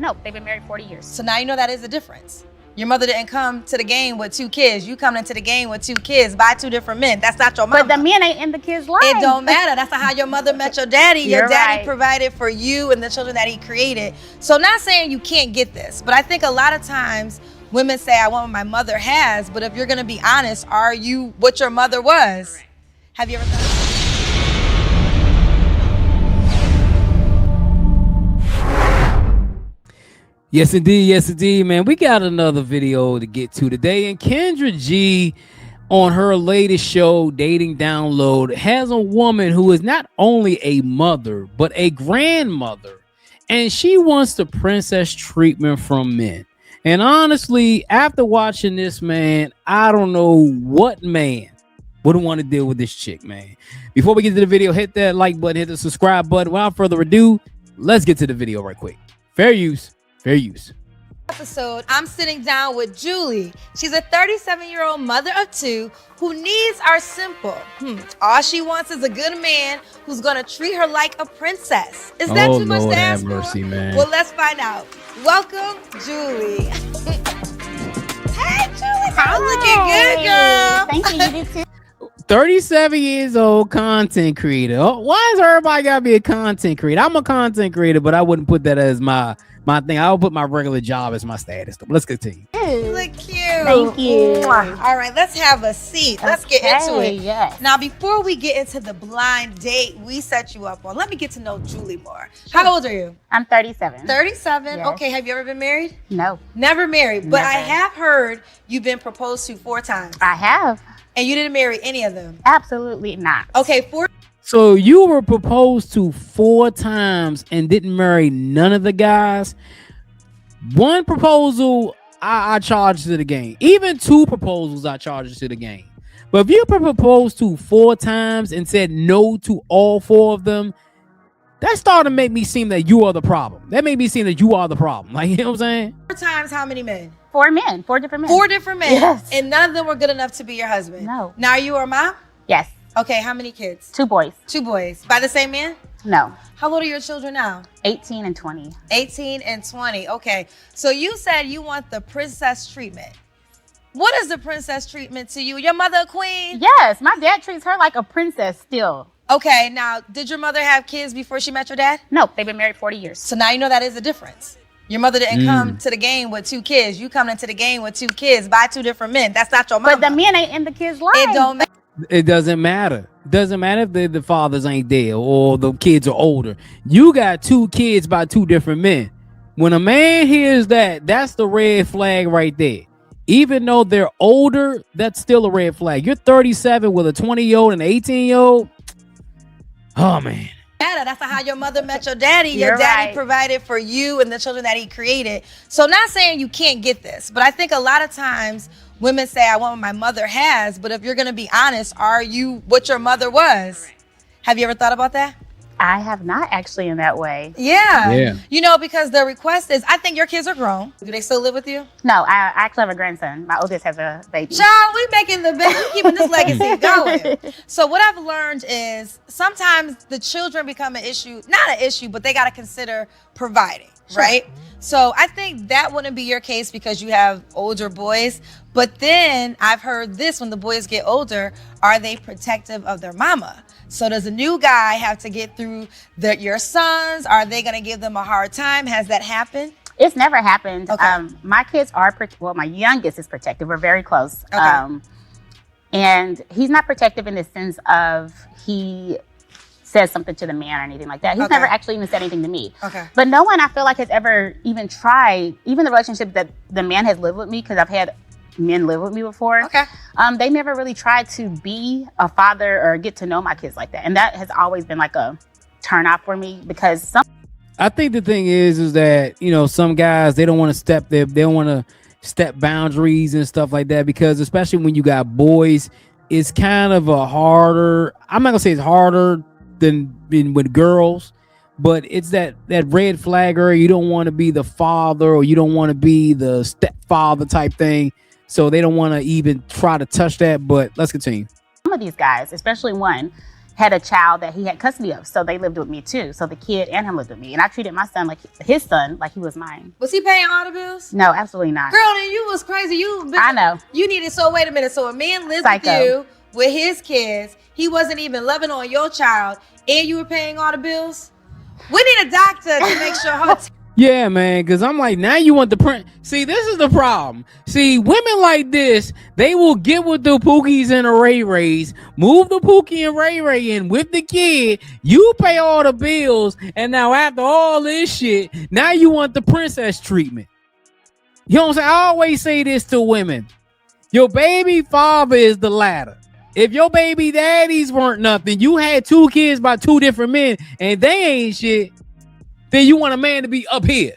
No, they've been married 40 years. So now you know that is a difference. Your mother didn't come to the game with 2 kids. You come into the game with 2 kids by 2 different men. That's not your mama. But the men ain't in the kids' life. It don't matter. That's not how your mother met your daddy. Your You're daddy right. provided for you and the children that he created. So not saying you can't get this, but I think a lot of times women say, I want what my mother has, but if you're gonna be honest, are you what your mother was? Correct. Have you ever thought of Yes, indeed, man. We got another video to get to today, and Kendra G on her latest show, Dating Download, has a woman who is not only a mother, but a grandmother, and she wants the princess treatment from men. And honestly, after watching this, man, I don't know what man wouldn't want to deal with this chick, man. Before we get to the video, hit that like button, hit the subscribe button. Without further ado, let's get to the video right quick. Fair use. Fair use. Episode, I'm sitting down with Julie. She's a 37-year-old mother of 2 who needs are simple. All she wants is a good man who's gonna treat her like a princess. Is that too much to ask for? Mercy, man. Well, let's find out. Welcome, Julie. Hey, Julie, you're looking good, girl. Thank you. You did too. 37 years old content creator. Oh, why is everybody gotta be a content creator? I'm a content creator, but I wouldn't put that as my thing. I would put my regular job as my status. But let's continue. You look cute. Thank you. All right, let's have a seat. Let's get into it. Yes. Now, before we get into the blind date we set you up on, let me get to know Julie more. How old are you? I'm 37. 37. Yes. Okay, have you ever been married? No, Never married, but I Never. have heard you've been proposed to 4 times. I have. And you didn't marry any of them. Absolutely not. Okay, 4. So you were proposed to 4 times and didn't marry none of the guys. 1 proposal, I charged to the game. Even 2 proposals, I charged to the game. But if you were proposed to 4 times and said no to all 4 of them, that started to make me seem that you are the problem. That made me seem that you are the problem. Like, you know what I'm saying? 4 times, how many men? 4 men. 4 different men. 4 different men. Yes. And none of them were good enough to be your husband. No. Now you are a mom? Yes. Okay, how many kids? 2 boys. 2 boys. By the same man? No. How old are your children now? 18 and 20. 18 and 20. Okay. So you said you want the princess treatment. What is the princess treatment to you? Your mother a queen? Yes, my dad treats her like a princess still. Okay. Now, did your mother have kids before she met your dad? No, they've been married 40 years. So now you know that is a difference. Your mother didn't come to the game with 2 kids. You come into the game with 2 kids by 2 different men. That's not your mama. But the men ain't in the kids' life. It don't matter. It doesn't matter. Doesn't matter if the fathers ain't there or the kids are older. You got 2 kids by 2 different men. When a man hears that, that's the red flag right there. Even though they're older, that's still a red flag. You're 37 with a 20-year-old and an 18-year-old. Oh, man. That's not how your mother met your daddy. Your You're daddy right. provided for you and the children that he created. So not saying you can't get this, but I think a lot of times women say, I want what my mother has, but if you're gonna be honest, are you what your mother was? Have you ever thought about that? I have not actually in that way. Yeah. You know, because the request is, I think your kids are grown. Do they still live with you? No, I actually have a grandson. My oldest has a baby. Child, we making the baby, keeping this legacy going. So what I've learned is sometimes the children become an issue, not an issue, but they got to consider providing, right? So I think that wouldn't be your case because you have older boys. But then I've heard this, when the boys get older, are they protective of their mama? So does a new guy have to get through your sons? Are they going to give them a hard time? Has that happened? It's never happened. Okay. My kids are, well, my youngest is protective. We're very close. Okay. And he's not protective in the sense of he says something to the man or anything like that. He's Okay. never actually even said anything to me. Okay. But no one I feel like has ever even tried, even the relationship that the man has lived with me, because I've had men live with me before. Okay. They never really tried to be a father or get to know my kids like that. And that has always been like a turn off for me because I think the thing is that, you know, some guys, they don't want to step boundaries and stuff like that, because especially when you got boys, it's kind of a harder, I'm not gonna say it's harder than with girls, but it's that red flagger. You don't want to be the father, or you don't want to be the stepfather type thing. So they don't want to even try to touch that. But let's continue. some of these guys, especially one, had a child that he had custody of. So they lived with me too. So the kid and him lived with me. And I treated my son like his son, like he was mine. Was he paying all the bills? No, absolutely not. Girl, then you was crazy. I know. You needed, so wait a minute. So a man lived with you, with his kids. He wasn't even loving on your child, and you were paying all the bills? We need a doctor to make sure Yeah, man, because I'm like, now you want the print. See, this is the problem. See, women like this, they will get with the Pookies and the Ray Rays, move the Pookie and Ray Ray in with the kid, you pay all the bills, and now after all this shit, now you want the princess treatment. You know what I'm saying? I always say this to women. Your baby father is the ladder. If your baby daddies weren't nothing, you had 2 kids by 2 different men, and they ain't shit, then you want a man to be up here.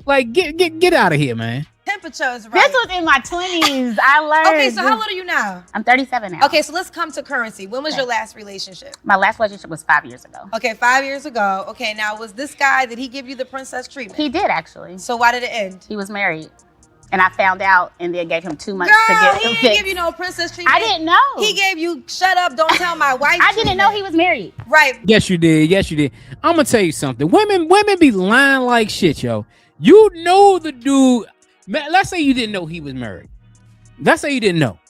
Like, get out of here, man. Temperatures, right? This was in my 20s. I learned. Okay, so how old are you now? I'm 37 now. Okay, so let's come to currency. When was your last relationship? My last relationship was 5 years ago. Okay, 5 years ago. Okay, now was this guy, did he give you the princess treatment? He did, actually. So why did it end? He was married. And I found out and then gave him 2 months to Girl, get he him didn't fixed. give you no princess treatment. I didn't know. He gave you shut up, don't tell my wife. I didn't know he was married. Right. Yes, you did. Yes, you did. I'm gonna tell you something. Women be lying like shit, yo. You know the dude. Let's say you didn't know he was married. Let's say you didn't know.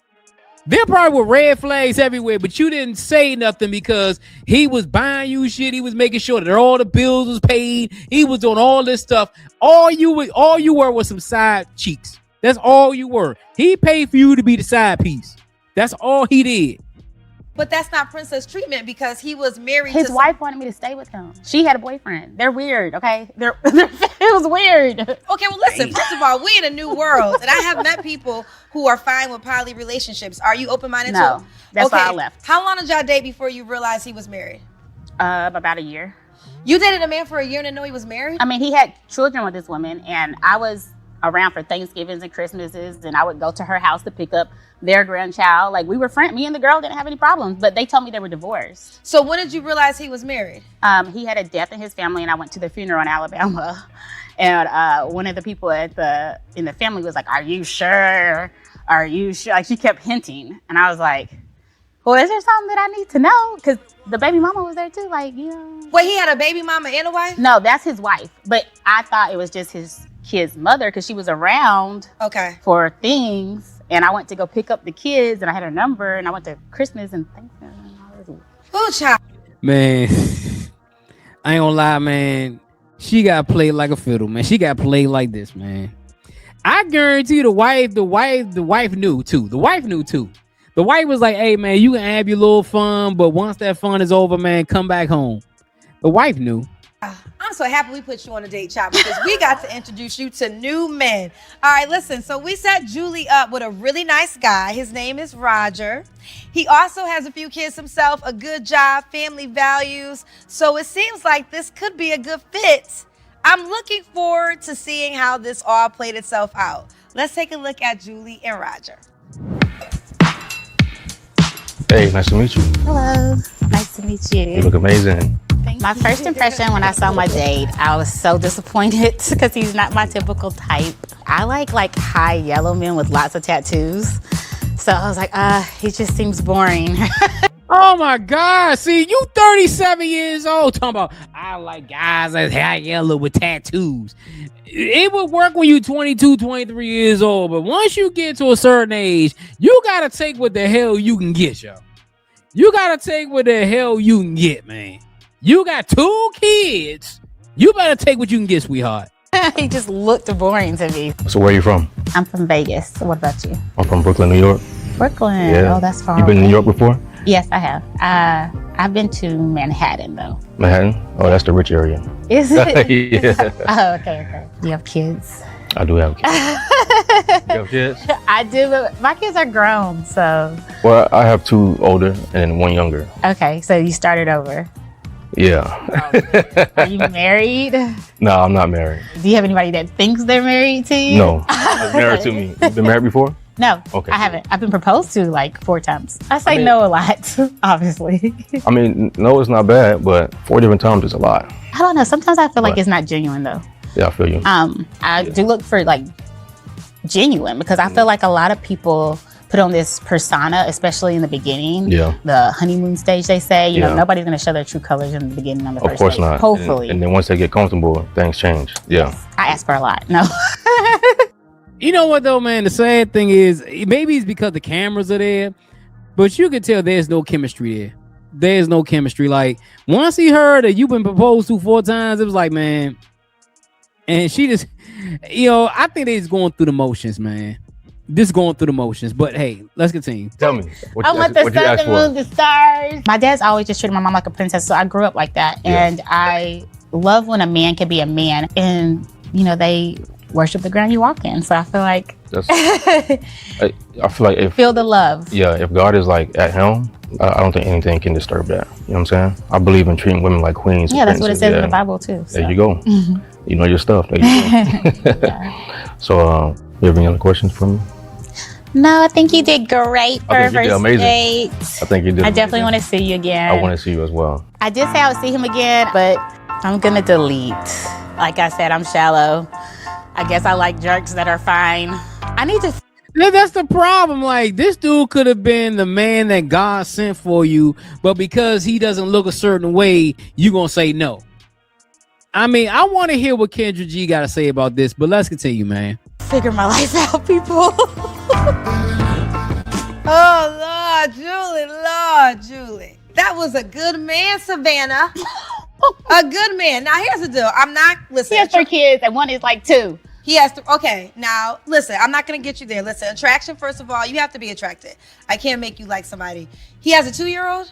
There probably were red flags everywhere, but you didn't say nothing because he was buying you shit. He was making sure that all the bills was paid. He was doing all this stuff. All you were was some side cheeks. That's all you were. He paid for you to be the side piece. That's all he did. But that's not princess treatment because he was married His wife wanted me to stay with him. She had a boyfriend. They're weird, okay? It was weird. Okay, well, listen, first of all, we in a new world. And I have met people who are fine with poly relationships. Are you open-minded No, too? that's why I left. How long did y'all date before you realized he was married? About a year. You dated a man for a year and didn't know he was married? I mean, he had children with this woman, and I was around for Thanksgivings and Christmases, and I would go to her house to pick up their grandchild. Like, we were friends. Me and the girl didn't have any problems, but they told me they were divorced. So when did you realize he was married? He had a death in his family, and I went to the funeral in Alabama. And one of the people in the family was like, "Are you sure? Are you sure?" Like, she kept hinting, and I was like, "Well, is there something that I need to know?" Because the baby mama was there too. Like, you know. Wait, he had a baby mama and a wife? No, that's his wife. But I thought it was just his kid's mother because she was around for things. And I went to go pick up the kids, and I had her number, and I went to Christmas and Thanksgiving. Oh, child. Man, I ain't gonna lie, man. She got played like a fiddle, man. She got played like this, man. I guarantee the wife knew too. The wife knew too. The wife was like, "Hey, man, you can have your little fun, but once that fun is over, man, come back home." The wife knew. I'm so happy we put you on a date, Chop, because we got to introduce you to new men. All right, listen. So we set Julie up with a really nice guy. His name is Roger. He also has a few kids himself, a good job, family values. So it seems like this could be a good fit. I'm looking forward to seeing how this all played itself out. Let's take a look at Julie and Roger. Hey, nice to meet you. Hello. Nice to meet you. You look amazing. My first impression when I saw my date, I was so disappointed because he's not my typical type. I like high yellow men with lots of tattoos. So I was like, he just seems boring. Oh my God. See, you 37 years old talking about, I like guys that's high yellow with tattoos. It would work when you're 22, 23 years old, but once you get to a certain age, you gotta take what the hell you can get, yo. You gotta take what the hell you can get, man. You got 2 kids. You better take what you can get, sweetheart. He just looked boring to me. So where are you from? I'm from Vegas. What about you? I'm from Brooklyn, New York. Brooklyn. Yeah. Oh, that's far. You been in New York before? Yes, I have. I've been to Manhattan, though. Manhattan? Oh, that's the rich area. Is it? Yeah. Oh, okay. Do you have kids? I do have kids. You have kids? I do, but my kids are grown, so. Well, I have 2 older and 1 younger. Okay, so you started over. Yeah. Are you married? No, I'm not married. Do you have anybody that thinks they're married to you? No. Married to me. You been married before? No, Okay. I haven't. I've been proposed to 4 times. I say I mean- no a lot, obviously. I mean, no, it's not bad, but 4 different times is a lot. I don't know. Sometimes I feel like Right. it's not genuine, though. Yeah, I feel you. I do look for genuine because I feel like a lot of people put on this persona, especially in the beginning. Yeah. The honeymoon stage, they say, you know, Yeah. nobody's going to show their true colors in the beginning on the Of first course date. not. Hopefully. And then once they get comfortable, things change. Yeah. I ask for a lot. No. You know what though, man? The sad thing is, maybe it's because the cameras are there, but you can tell there's no chemistry there. There's no chemistry. Like, once he heard that you've been proposed to 4 times, it was like, man. And she just, you know, I think they're just going through the motions, man. Just going through the motions. But hey, let's continue. Tell me. I want the sun, the moon, the stars. My dad's always just treated my mom like a princess, so I grew up like that. Yeah. And I love when a man can be a man and, you know, they worship the ground you walk in. So I feel like I feel like feel the love. Yeah, if God is like at helm, I don't think anything can disturb that. You know what I'm saying? I believe in treating women like queens. Yeah, that's what it princes. says in the Bible too. So. There you go. You know your stuff. There you go. Yeah. So, you have any other questions for me? No, I think you did great for I think you did first amazing. date. I think you did. I definitely amazing. want to see you again. I want to see you as well. I did say I would see him again, but I'm gonna delete. Like I said, I'm shallow. I guess I like jerks that are fine. I need to. That's the problem. Like, this dude could have been the man that God sent for you, but because he doesn't look a certain way, you gonna say no. I mean, I want to hear what Kendra G got to say about this, but let's continue, man. Figure my life out, people. Oh, Lord, Julie. That was a good man, Savannah. A good man. Now, here's the deal. I'm not, listen. He has 3 kids, and one is like 2. He has to, okay, now, listen, I'm not going to get you there. Listen, attraction, first of all, you have to be attracted. I can't make you like somebody. He has a 2-year-old?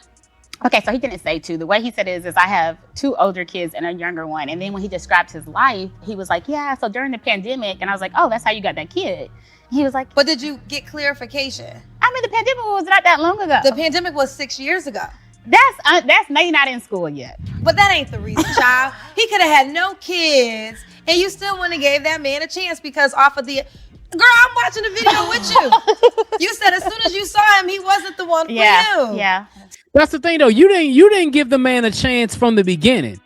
Okay, so he didn't say 2. The way he said it is I have 2 older kids and a younger one. And then when he described his life, he was like, yeah, so during the pandemic, and I was like, oh, that's how you got that kid. He was like, But did you get clarification? I mean, the pandemic was not that long ago. The pandemic was 6 years ago. That's maybe not in school yet. But that ain't the reason, child. He could have had no kids, and you still wouldn't have gave that man a chance because off of the... Girl, I'm watching the video with you. You said as soon as you saw him, he wasn't the one for you. Yeah. That's the thing, though. You didn't give the man a chance from the beginning.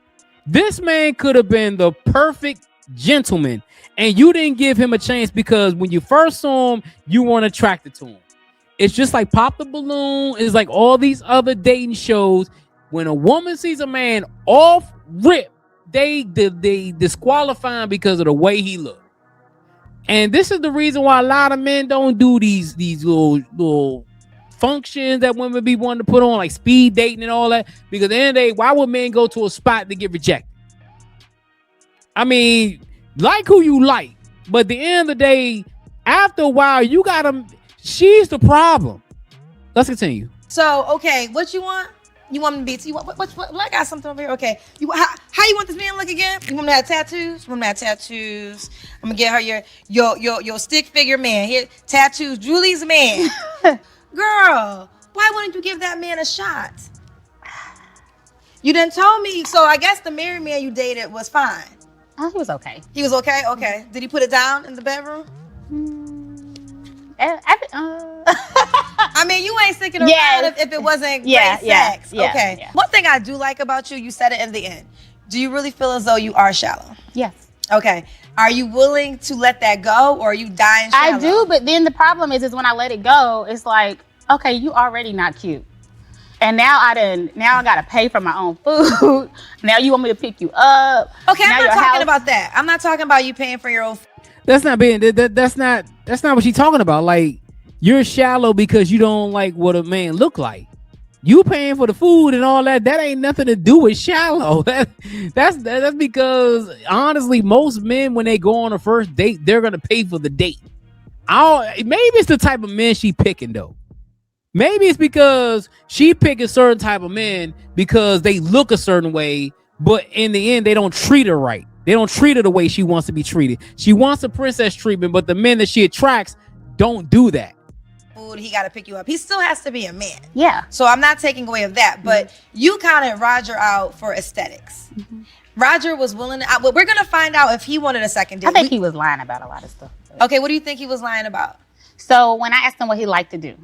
This man could have been the perfect gentleman, and you didn't give him a chance because when you first saw him, you weren't attracted to him. It's just like Pop the Balloon. It's like all these other dating shows. When a woman sees a man off rip, they disqualify him because of the way he looks. And this is the reason why a lot of men don't do these little functions that women be wanting to put on, like speed dating and all that. Because at the end of the day, why would men go to a spot to get rejected? I mean, like who you like, but at the end of the day, after a while, you gotta. She's the problem. Let's continue. So, okay, what you want? You want him to be? What? I got something over here. Okay, how you want this man to look again? You want him to have tattoos? You want him to have tattoos? I'm gonna get her your stick figure man. Here, tattoos. Julie's man. Girl, why wouldn't you give that man a shot? You didn't tell me. So I guess the married man you dated was fine. Oh, he was okay. He was okay. Okay. Did he put it down in the bedroom? I mean, you ain't sticking around if it wasn't great sex. Okay. Yeah. One thing I do like about you said it in the end. Do you really feel as though you are shallow? Yes. Okay. Are you willing to let that go, or are you dying shallow? I do, but then the problem is when I let it go, it's like, okay, you already not cute. And now I gotta pay for my own food. Now you want me to pick you up. Okay, I'm not talking about that. I'm not talking about you paying for your own food. That's not what she's talking about. Like, you're shallow because you don't like what a man look like. You paying for the food and all that. That ain't nothing to do with shallow. That's because honestly, most men when they go on a first date, they're gonna pay for the date. Maybe it's the type of men she picking though. Maybe it's because she pick a certain type of men because they look a certain way, but in the end, they don't treat her right. They don't treat her the way she wants to be treated. She wants a princess treatment, but the men that she attracts don't do that. Food, he got to pick you up. He still has to be a man. Yeah. So I'm not taking away of that, but you counted Roger out for aesthetics. Mm-hmm. Roger was willing to. We're gonna find out if he wanted a second date. I think he was lying about a lot of stuff. Okay, what do you think he was lying about? So when I asked him what he liked to do,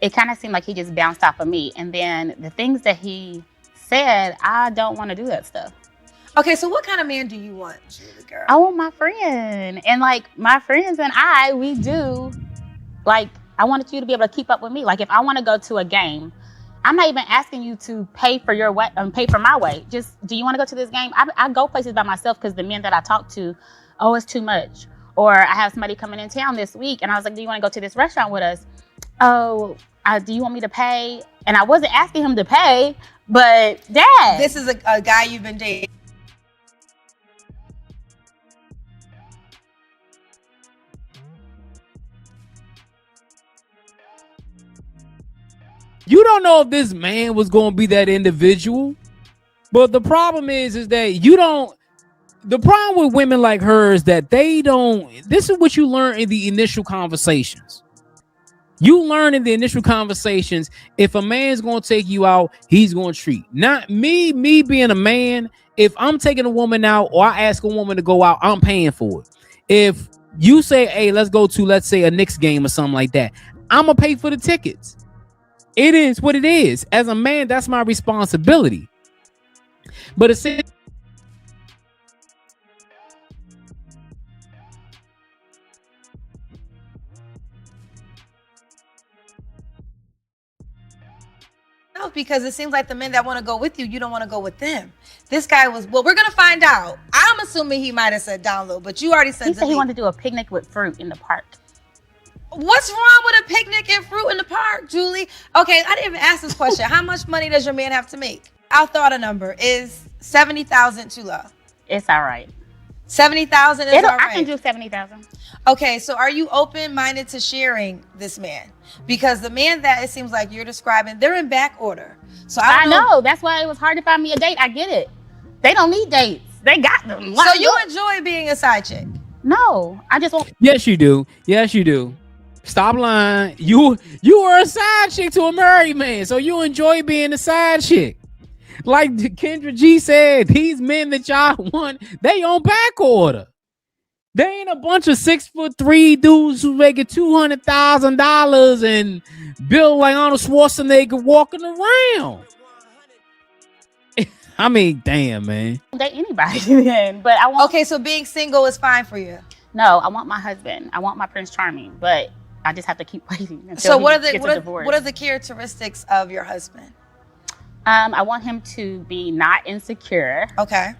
it kind of seemed like he just bounced off of me. And then the things that he said, I don't want to do that stuff. Okay, so what kind of man do you want, Julie girl? I want my friend. And like my friends and I, we do like I wanted you to be able to keep up with me. Like if I want to go to a game, I'm not even asking you to pay for your way, pay for my way. Just, do you want to go to this game? I go places by myself because the men that I talk to, oh, it's too much. Or I have somebody coming in town this week, and I was like, do you want to go to this restaurant with us? Oh, do you want me to pay? And I wasn't asking him to pay, but Dad. This is a guy you've been dating. You don't know if this man was going to be that individual, but the problem is that you don't. The problem with women like her is that they don't. This is what you learn in the initial conversations. You learn in the initial conversations, if a man's going to take you out, he's going to treat. Not me being a man. If I'm taking a woman out or I ask a woman to go out, I'm paying for it. If you say, hey, let's go to, let's say, a Knicks game or something like that, I'm going to pay for the tickets. It is what it is. As a man, that's my responsibility. But it's No, because it seems like the men that want to go with you, you don't want to go with them. This guy was, well, we're going to find out. I'm assuming he might have said download, but you already said he said he wanted to do a picnic with fruit in the park. What's wrong with a picnic and fruit in the park, Julie? Okay, I didn't even ask this question. How much money does your man have to make? I'll throw out a number. Is 70,000 too low? It's all right. 70,000 is all right. I can do 70,000. Okay, so are you open-minded to sharing this man? Because the man that it seems like you're describing, they're in back order. So I know. That's why it was hard to find me a date. I get it. They don't need dates. They got them. So you enjoy being a side chick? No, I just want. Yes, you do. Yes, you do. Stop lying. You are a side chick to a married man, so you enjoy being a side chick. Like Kendra G said, these men that y'all want, they on back order. They ain't a bunch of 6'3" dudes who making $200,000 and build like Arnold Schwarzenegger walking around. I mean, damn, man. Date anybody then, but I want. Okay, so being single is fine for you. No, I want my husband. I want my Prince Charming, but I just have to keep waiting until so what he gets a divorce. What are the characteristics of your husband? I want him to be not insecure. Okay.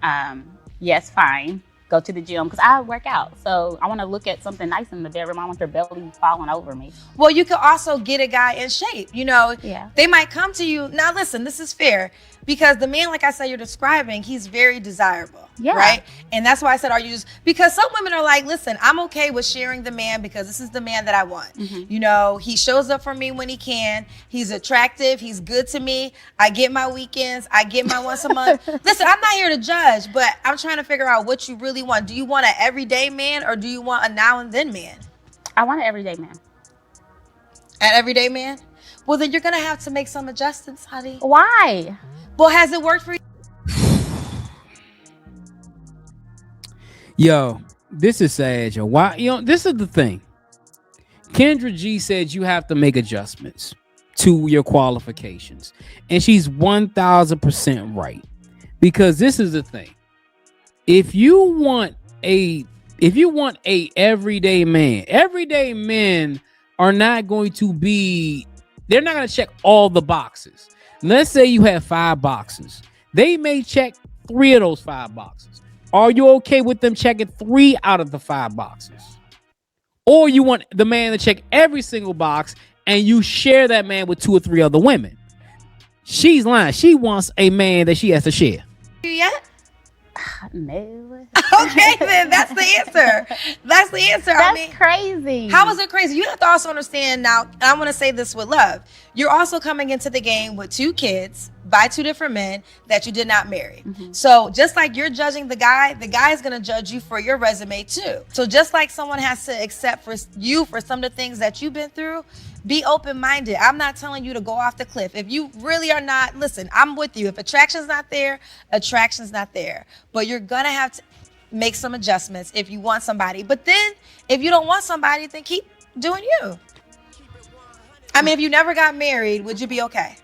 Yes, fine. Go to the gym because I work out. So I want to look at something nice in the bedroom. I want their belly falling over me. Well, you could also get a guy in shape. You know, yeah. They might come to you. Now, listen, this is fair because the man, like I said, you're describing, he's very desirable. Yeah. Right. And that's why I said, are you just, because some women are like, listen, I'm okay with sharing the man because this is the man that I want. Mm-hmm. You know, he shows up for me when he can. He's attractive. He's good to me. I get my weekends. I get my once a month. Listen, I'm not here to judge, but I'm trying to figure out what you really want. Do you want an everyday man or do you want a now and then man? I want an everyday man. An everyday man? Well, then you're going to have to make some adjustments, honey. Why? Well, has it worked for you? Yo, this is sad, yo. Why? This is the thing. Kendra G said you have to make adjustments to your qualifications. And she's 1,000% right. Because this is the thing. If you want a everyday men are not going to be, they're not going to check all the boxes. Let's say you have 5 boxes. They may check 3 of those 5 boxes. Are you okay with them checking 3 out of the 5 boxes? Or you want the man to check every single box and you share that man with 2 or 3 other women? She's lying. She wants a man that she has to share. Yet? No. Okay, then that's the answer. That's the answer. That's crazy. How is it crazy? You have to also understand now, and I want to say this with love. You're also coming into the game with 2 kids by 2 different men that you did not marry. Mm-hmm. So just like you're judging the guy is going to judge you for your resume too. So just like someone has to accept for you for some of the things that you've been through, be open-minded. I'm not telling you to go off the cliff. If you really are not, listen, I'm with you. If attraction's not there, attraction's not there. But you're going to have to make some adjustments if you want somebody. But then if you don't want somebody, then keep doing you. I mean, if you never got married, would you be okay?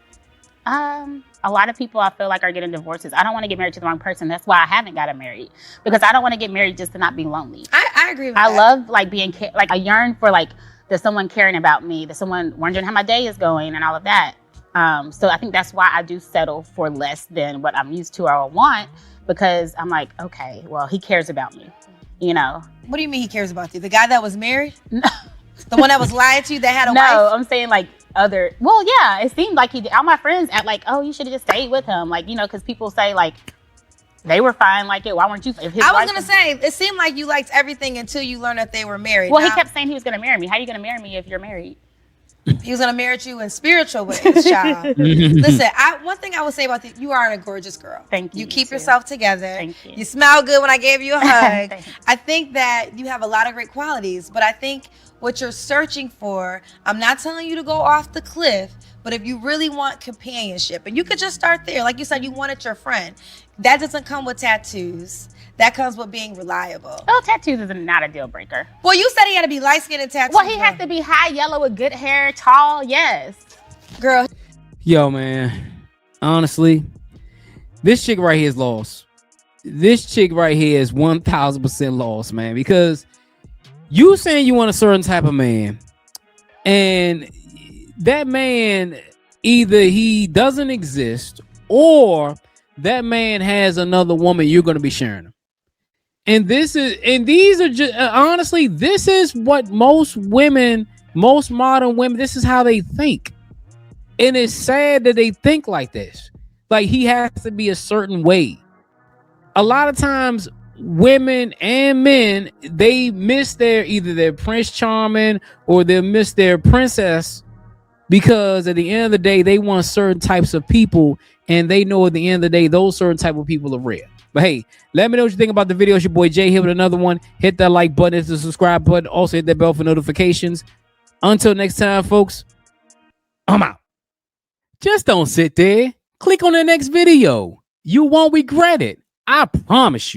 A lot of people I feel like are getting divorces. I don't want to get married to the wrong person. That's why I haven't gotten married, because I don't want to get married just to not be lonely. I agree with that. I love like being like I yearn for like there's someone caring about me, there's someone wondering how my day is going and all of that. So I think that's why I do settle for less than what I'm used to or want, because I'm like, okay, well, he cares about me, you know? What do you mean he cares about you? The guy that was married? The one that was lying to you that had a No, wife? I'm saying like well, yeah, it seemed like he did. All my friends act like, oh, you should have just stayed with him. Like, you know, because people say like, they were fine like it. Why weren't you? If his I was wife going to say, it seemed like you liked everything until you learned that they were married. Well, now, he kept saying he was going to marry me. How are you going to marry me if you're married? he was going to marry you in spiritual ways, child. Listen, one thing I would say about you are a gorgeous girl. Thank you. You keep too. yourself together. Thank you. You smile good when I gave you a hug. Thanks. I think that you have a lot of great qualities, but I think what you're searching for, I'm not telling you to go off the cliff, but if you really want companionship, and you could just start there. Like you said, you wanted your friend. That doesn't come with tattoos. That comes with being reliable. Oh, tattoos is not a deal breaker. Well, you said he had to be light-skinned and tattooed. Well, he has to be high yellow with good hair, tall, yes. Girl. Yo, man. Honestly, this chick right here is lost. This chick right here is 1,000% lost, man. Because you saying you want a certain type of man, and that man, either he doesn't exist, or that man has another woman you're going to be sharing him. And these are just honestly, this is what most modern women, this is how they think. And it's sad that they think like this. Like, he has to be a certain way. A lot of times, women and men, they miss either their Prince Charming or they miss their princess, because at the end of the day, they want certain types of people, and they know at the end of the day, those certain type of people are rare. But hey, let me know what you think about the video. It's your boy Jay here with another one. Hit that like button, hit the subscribe button. Also hit that bell for notifications. Until next time, folks, I'm out. Just don't sit there. Click on the next video. You won't regret it. I promise you.